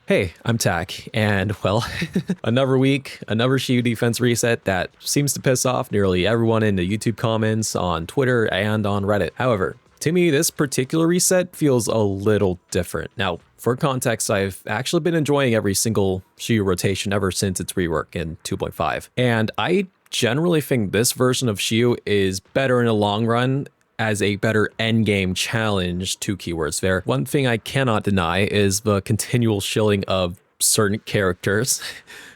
Hey, I'm Tack, and well, another week, another Shiyu defense reset that seems to piss off nearly everyone in the YouTube comments, on Twitter, and on Reddit. However, to me, this particular reset feels a little different. Now, for context, I've actually been enjoying every single Shiyu rotation ever since its rework in 2.5, and I generally think this version of Shiyu is better in the long run as a better endgame challenge to keywords there. One thing I cannot deny is the continual shilling of certain characters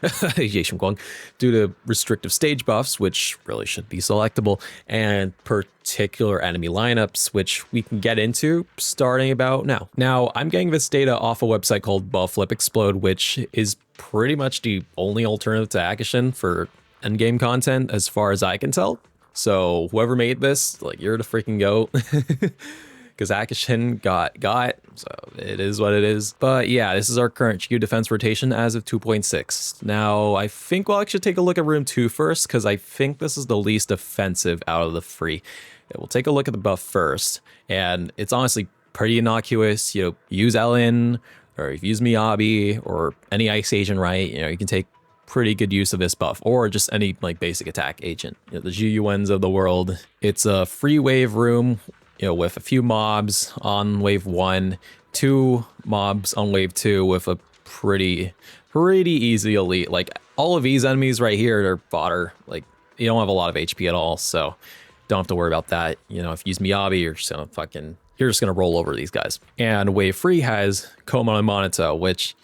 Shunguang, due to restrictive stage buffs, which really should be selectable, and particular enemy lineups, which we can get into starting about now. Now, I'm getting this data off a website called Buff Explode, which is pretty much the only alternative to Akishin for endgame content as far as I can tell. So whoever made this, like, you're the freaking GOAT. Because Akishin got, so it is what it is. But yeah, this is our current Shiyu defense rotation as of 2.6. Now, I think we'll actually take a look at room 2 first, because I think this is the least offensive out of the three. Yeah, we'll take a look at the buff first, and it's honestly pretty innocuous. You know, use Ellen, or if you use Miyabi, or any Ice Agent, right? You know, you can take pretty good use of this buff, or just any like basic attack agent. You know, the Yuans of the world. It's a free wave room, you know, with a few mobs on wave 1, 2 mobs on wave 2 with a pretty easy elite. Like, all of these enemies right here are fodder. Like, you don't have a lot of HP at all, so don't have to worry about that. You know, if you use Miyabi, you're just gonna roll over these guys. And wave 3 has Koma and Monito, which,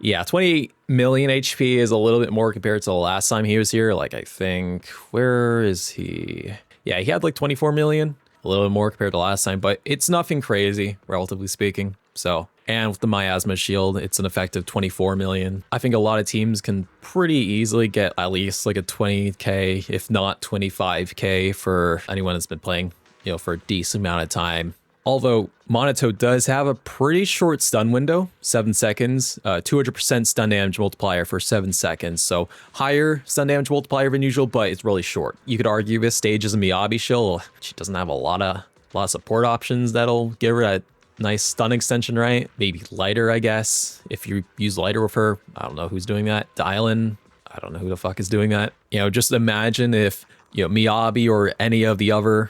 yeah, 28 million HP is a little bit more compared to the last time he was here. Like, I think, where is he? Yeah, he had like 24 million, a little bit more compared to last time, but it's nothing crazy, relatively speaking. So, and with the Miasma shield, it's an effective 24 million. I think a lot of teams can pretty easily get at least like a 20k, if not 25k for anyone that's been playing, you know, for a decent amount of time. Although Monito does have a pretty short stun window, 7 seconds, 200% stun damage multiplier for 7 seconds. So higher stun damage multiplier than usual, but it's really short. You could argue this stage is a Miyabi shield. She doesn't have a lot of support options that'll give her that nice stun extension, right? Maybe lighter, I guess. If you use lighter with her, I don't know who's doing that. Dylan, I don't know who the fuck is doing that. You know, just imagine if, you know, Miyabi or any of the other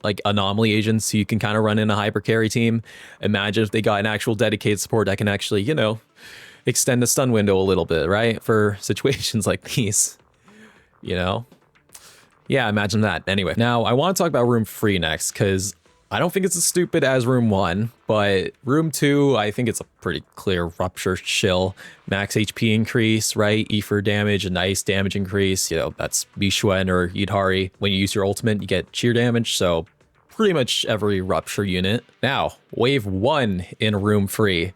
like anomaly agents who you can kind of run in a hyper carry team. Imagine if they got an actual dedicated support that can actually, you know, extend the stun window a little bit, right? For situations like these, you know? Yeah, imagine that. Anyway, now I want to talk about room 3 next, because I don't think it's as stupid as room 1, but room 2, I think it's a pretty clear rupture shill. Max HP increase, right? Ether damage and ice damage increase. You know, that's Bishuen or Yidhari. When you use your ultimate, you get cheer damage. So pretty much every rupture unit. Now, wave 1 in room 3.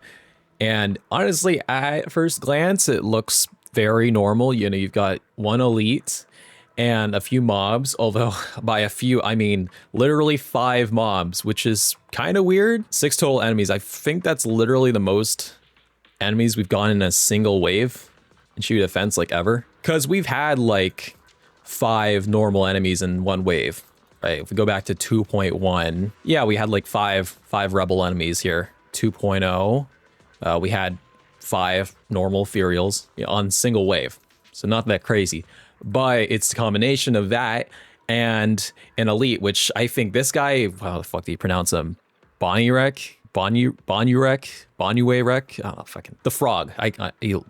And honestly, at first glance, it looks very normal. You know, you've got 1 elite and a few mobs, although by a few, I mean literally 5 mobs, which is kind of weird. 6 total enemies. I think that's literally the most enemies we've gone in a single wave in Shiyu defense, like, ever. Because we've had like 5 normal enemies in 1 wave, right? If we go back to 2.1, yeah, we had like 5 rebel enemies here. 2.0, we had 5 normal Furials, you know, on single wave. So not that crazy. But it's the combination of that and an elite, which I think this guy, how the fuck do you pronounce him? Bonnyrek? Bonnyrek? Bonnyrek? I don't know, fucking the frog.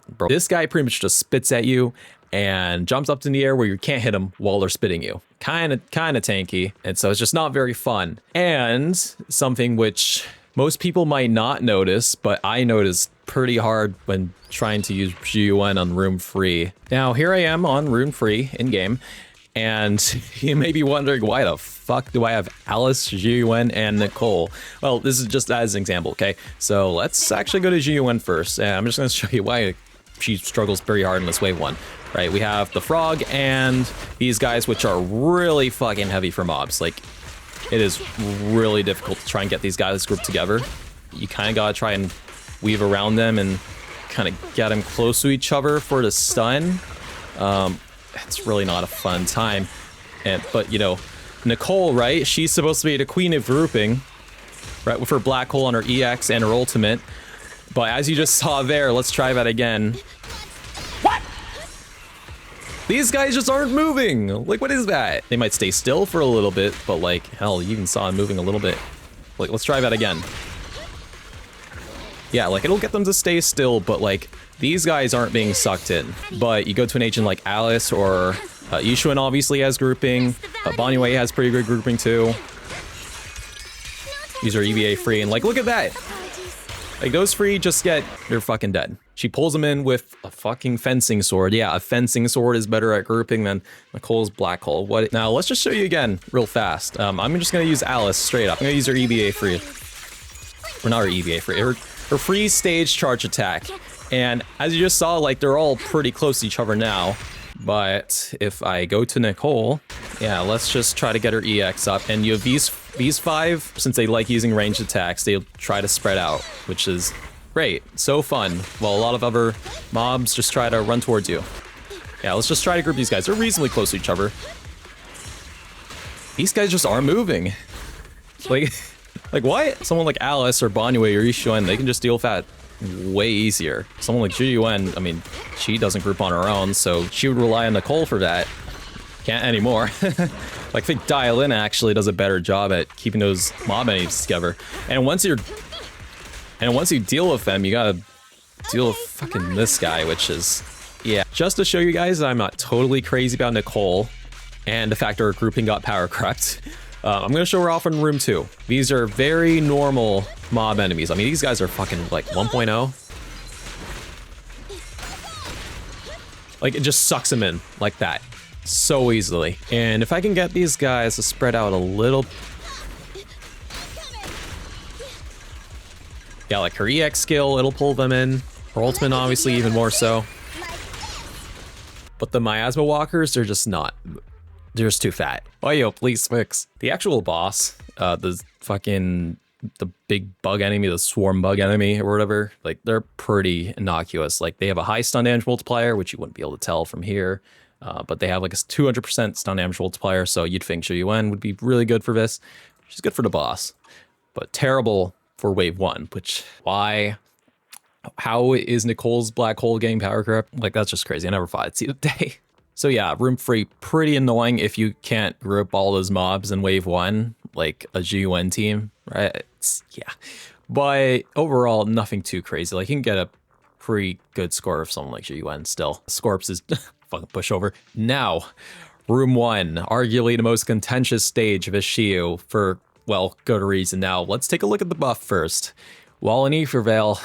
Bro. This guy pretty much just spits at you and jumps up in the air where you can't hit him while they're spitting you. Kind of tanky. And so it's just not very fun. And something which most people might not notice, but I noticed pretty hard when trying to use Yuan on room 3. Now, here I am on room 3 in game, and you may be wondering, why the fuck do I have Alice, Yuan, and Nicole? Well, this is just as an example, okay? So let's actually go to Yuan first, and I'm just going to show you why she struggles very hard in this wave 1. Right, we have the frog and these guys, which are really fucking heavy for mobs. Like, it is really difficult to try and get these guys grouped together. You kind of gotta try and weave around them and kind of get them close to each other for the stun. It's really not a fun time. But you know, Nicole, right? She's supposed to be the queen of grouping, right? With her black hole on her EX and her ultimate. But as you just saw there, let's try that again. What? These guys just aren't moving. Like, what is that? They might stay still for a little bit, but like, hell, you even saw them moving a little bit. Like, let's try that again. Yeah, like, it'll get them to stay still, but like, these guys aren't being sucked in. But you go to an agent like Alice or Yishuan obviously has grouping. Banyue has pretty good grouping too. These are EVA free, and like, look at that. Like, those free just they're fucking dead. She pulls them in with a fucking fencing sword. Yeah, a fencing sword is better at grouping than NICOLE's black hole. What? Now, let's just show you again real fast. I'm just gonna use Alice straight up. I'm gonna use her EVA free. Or not her EVA free, her free stage charge attack. And as you just saw, like, they're all pretty close to each other now. But if I go to NICOLE, yeah, let's just try to get her EX up. And you have these five, since they like using ranged attacks, they'll try to spread out, which is great. So fun. While a lot of other mobs just try to run towards you. Yeah, let's just try to group these guys. They're reasonably close to each other. These guys just aren't moving. Like what? Someone like Alice or Banyue or Yishuan, they can just deal with that way easier. Someone like Zhiyuan, I mean, she doesn't group on her own, so she would rely on NICOLE for that. Can't anymore. Like, I think Dial In actually does a better job at keeping those mob enemies together. And once you deal with them, you gotta deal with fucking this guy, which is, yeah. Just to show you guys that I'm not totally crazy about NICOLE and the fact our grouping got power crept, I'm gonna show her off in room 2. These are very normal mob enemies. I mean, these guys are fucking like 1.0. Like, it just sucks them in like that so easily. And if I can get these guys to spread out a little, yeah, like her EX skill, it'll pull them in. Her ultimate, obviously, even more so. But the miasma walkers, they're just not. They're just too fat. Oh, yo, please fix. The actual boss, the big bug enemy, the swarm bug enemy or whatever, like, they're pretty innocuous. Like, they have a high stun damage multiplier, which you wouldn't be able to tell from here. But they have like a 200% stun damage multiplier, so you'd think Shunguang would be really good for this. She's good for the boss, but terrible for wave 1, which, why? How is NICOLE's black hole getting power crept? Like, that's just crazy. I never thought I'd see the day. So yeah, room 3, pretty annoying if you can't group all those mobs in wave 1, like a Zhiyuan team, right? Yeah. But overall, nothing too crazy. Like, you can get a pretty good score of someone like Zhiyuan still. Scorps is fucking pushover. Now, room 1, arguably the most contentious stage of a Shiyu for, well, good reason. Now, let's take a look at the buff first. While in Aether Veil,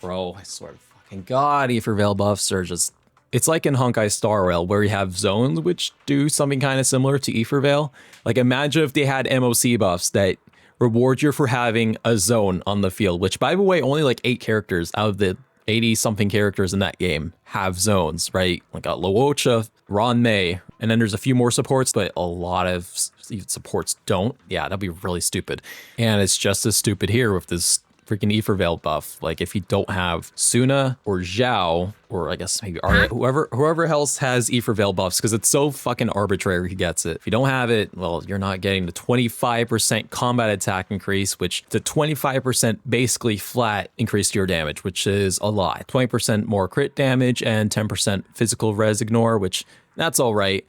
bro, I swear to fucking God, Aether Veil buffs are just, it's like in Honkai Star Rail, where you have zones which do something kind of similar to Aether Veil. Like, imagine if they had MOC buffs that reward you for having a zone on the field, which, by the way, only like 8 characters out of the 80-something characters in that game have zones, right? Like Luocha, Ron Mei, and then there's a few more supports, but a lot of supports don't. Yeah, that'd be really stupid. And it's just as stupid here with this freaking Aether Veil buff. Like, if you don't have Suna or Zhao, or I guess maybe Arya, whoever else has Aether Veil buffs, because it's so fucking arbitrary who gets it. If you don't have it, well, you're not getting the 25% combat attack increase, which the 25% basically flat increase to your damage, which is a lot. 20% more crit damage and 10% physical res ignore, which that's all right.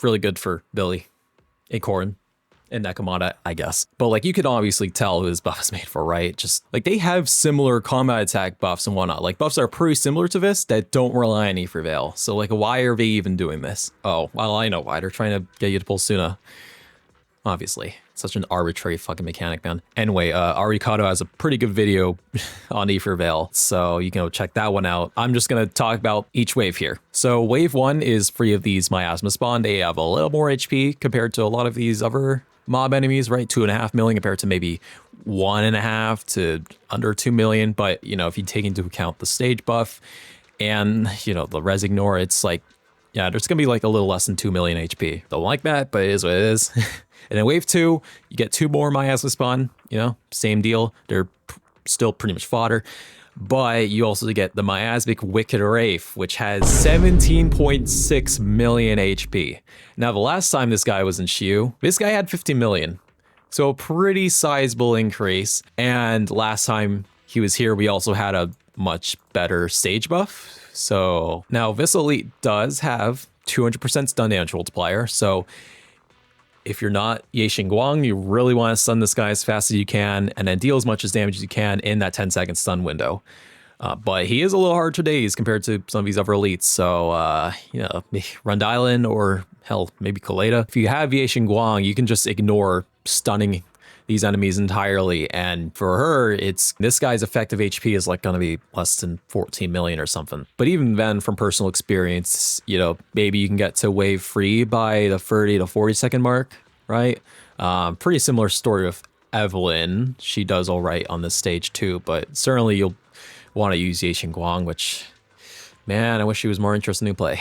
Really good for Billy, Acorn, and Nekomata, I guess. But like, you could obviously tell who this buff is made for, right? Just like, they have similar combat attack buffs and whatnot. Like, buffs that are pretty similar to this that don't rely on Aether Veil. So like, why are they even doing this? Oh, well, I know why. They're trying to get you to pull Suna. Obviously. Such an arbitrary fucking mechanic, man. Anyway, Arikado has a pretty good video on Aether Veil, so you can go check that one out. I'm just gonna talk about each wave here. So wave 1 is free of these miasma spawn. They have a little more HP compared to a lot of these other mob enemies, right? 2.5 million compared to maybe 1.5 to under 2 million. But, you know, if you take into account the stage buff and, you know, the res ignore, it's like, yeah, there's gonna be like a little less than 2 million HP. Don't like that, but it is what it is. And in wave 2, you get 2 more miasma spawn, you know, same deal. They're still pretty much fodder. But you also get the Miasmic Wicked Wraith, which has 17.6 million HP. Now, the last time this guy was in Shiyu, this guy had 50 million. So a pretty sizable increase. And last time he was here, we also had a much better stage buff. So now this elite does have 200% stun damage multiplier. So if you're not Ye Shunguang, you really want to stun this guy as fast as you can and then deal as much as damage as you can in that 10-second stun window. But he is a little hard to daze compared to some of these other elites. So, you know, Rund Island or hell, maybe Kaleda. If you have Ye Shunguang, you can just ignore stunning these enemies entirely. And for her, this guy's effective HP is like going to be less than 14 million or something. But even then, from personal experience, you know, maybe you can get to wave free by the 30 to 40 second mark, right? Pretty similar story with Evelyn. She does all right on this stage too, but certainly you'll want to use Ye Shunguang, which, man, I wish he was more interesting to play.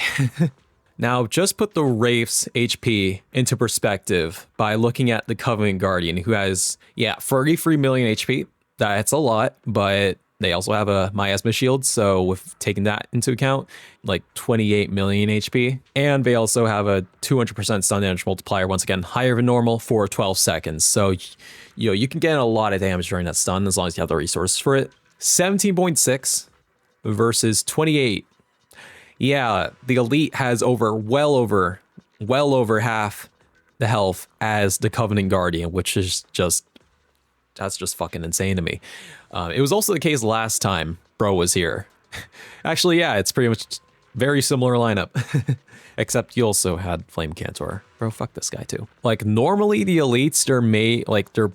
Now, just put the Wraith's HP into perspective by looking at the Covenant Guardian, who has, 33 million HP. That's a lot, but they also have a miasma shield, so with taking that into account, like 28 million HP. And they also have a 200% stun damage multiplier, once again, higher than normal for 12 seconds. So, you know, you can get a lot of damage during that stun as long as you have the resources for it. 17.6 versus 28. Yeah, the elite has well over half the health as the Covenant Guardian, which is that's just fucking insane to me. It was also the case last time Bro was here. Actually, yeah, it's pretty much very similar lineup, except you also had Flame Cantor. Bro, fuck this guy too. Like normally the elites, they're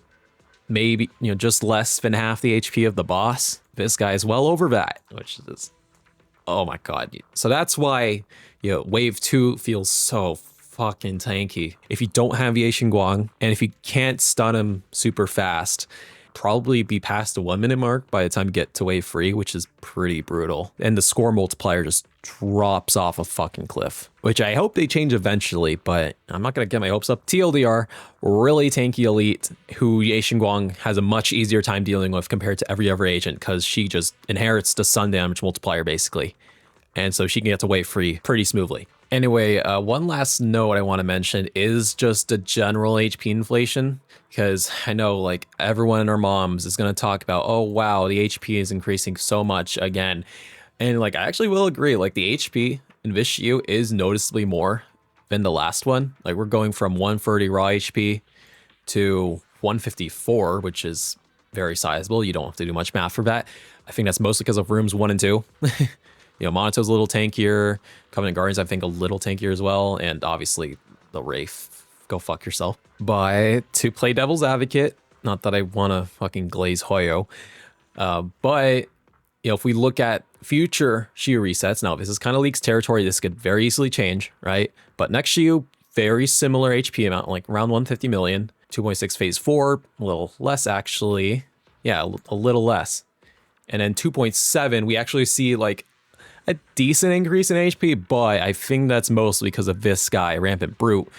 maybe, you know, just less than half the HP of the boss. This guy is well over that, which is, oh my god. So that's why, you know, wave 2 feels so fucking tanky. If you don't have Ye Shunguang, and if you can't stun him super fast, probably be past the 1 minute mark by the time you get to wave 3, which is pretty brutal. And the score multiplier just drops off a fucking cliff, which I hope they change eventually, but I'm not gonna get my hopes up. TLDR, really tanky elite who Ye Shunguang has a much easier time dealing with compared to every other agent, because she just inherits the stun damage multiplier basically. And so she can get to wave 3 pretty smoothly. Anyway, one last note I want to mention is just a general HP inflation, because I know like everyone and their moms is going to talk about, oh wow, the HP is increasing so much again. And like, I actually will agree, like the HP in this Shiyu is noticeably more than the last one. Like we're going from 130 raw HP to 154, which is very sizable. You don't have to do much math for that. I think that's mostly because of rooms 1 and 2. You know, Monato's a little tankier, Covenant Guardians I think a little tankier as well, and obviously the Wraith, go fuck yourself. But to play devil's advocate, not that I want to fucking glaze Hoyo, but you know, if we look at future Shiyu resets, now this is kind of Leaks territory, this could very easily change, right? But next Shiyu, very similar HP amount, like around 150 million, 2.6 phase 4, a little less actually, yeah, a little less. And then 2.7, we actually see like a decent increase in HP, but I think that's mostly because of this guy, Rampant Brute.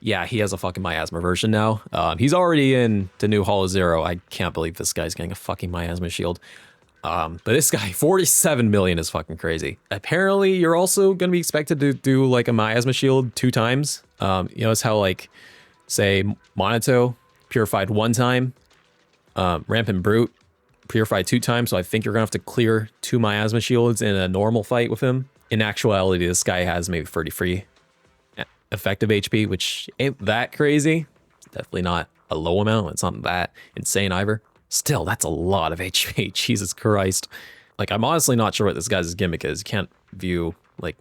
Yeah, he has a fucking miasma version now. He's already in the new Hall of Zero. I can't believe this guy's getting a fucking miasma shield. But this guy, 47 million is fucking crazy. Apparently, you're also going to be expected to do like a miasma shield 2 times. You know, it's how like, say, Monato purified 1 time, Rampant Brute purified 2 times, so I think you're gonna have to clear 2 miasma shields in a normal fight with him. In actuality, this guy has maybe 33 effective HP, which ain't that crazy. Definitely not a low amount. It's not that insane either. Still, that's a lot of HP. Jesus Christ. Like, I'm honestly not sure what this guy's gimmick is. You can't view like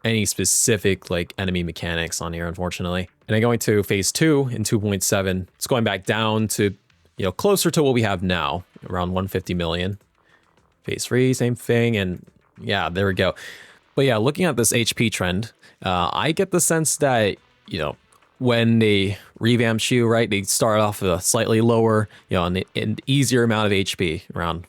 any specific like enemy mechanics on here, unfortunately. And then going to phase 2 in 2.7, it's going back down to, you know, closer to what we have now, around 150 million. Phase 3, same thing, and yeah, there we go. But yeah, looking at this HP trend, I get the sense that, you know, when they revamp Shiyu, right, they start off with a slightly lower, you know, an easier amount of HP, around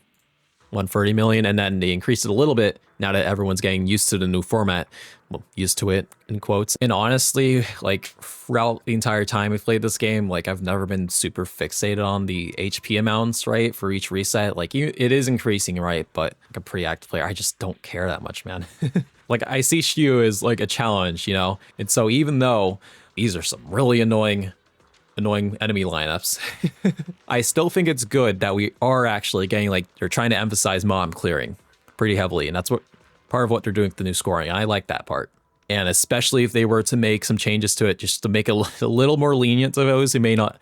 130 million, and then they increase it a little bit now that everyone's getting used to the new format. Well, used to it in quotes. And honestly, like throughout the entire time we've played this game, like I've never been super fixated on the HP amounts, right, for each reset. Like it is increasing, right, but like a pretty active player, I just don't care that much, man. Like I see Shiyu as like a challenge, you know? And so even though these are some really annoying annoying enemy lineups. I still think it's good that we are actually getting, like, they're trying to emphasize mom clearing pretty heavily, and that's what part of what they're doing with the new scoring. I like that part. And especially if they were to make some changes to it, just to make it a little more lenient to those who may not,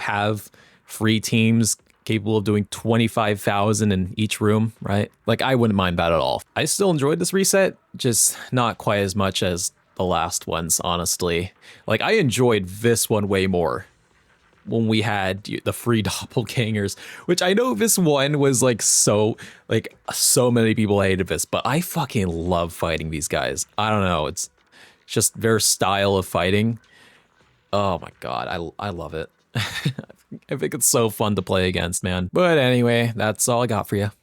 have free teams capable of doing 25,000 in each room, right? Like, I wouldn't mind that at all. I still enjoyed this reset, just not quite as much as the last ones, honestly. Like, I enjoyed this one way more when we had the free doppelgangers, which I know this one was like so many people hated this, but I fucking love fighting these guys. I don't know, it's just their style of fighting. Oh my god, I love it. I think it's so fun to play against, man. But anyway, that's all I got for you.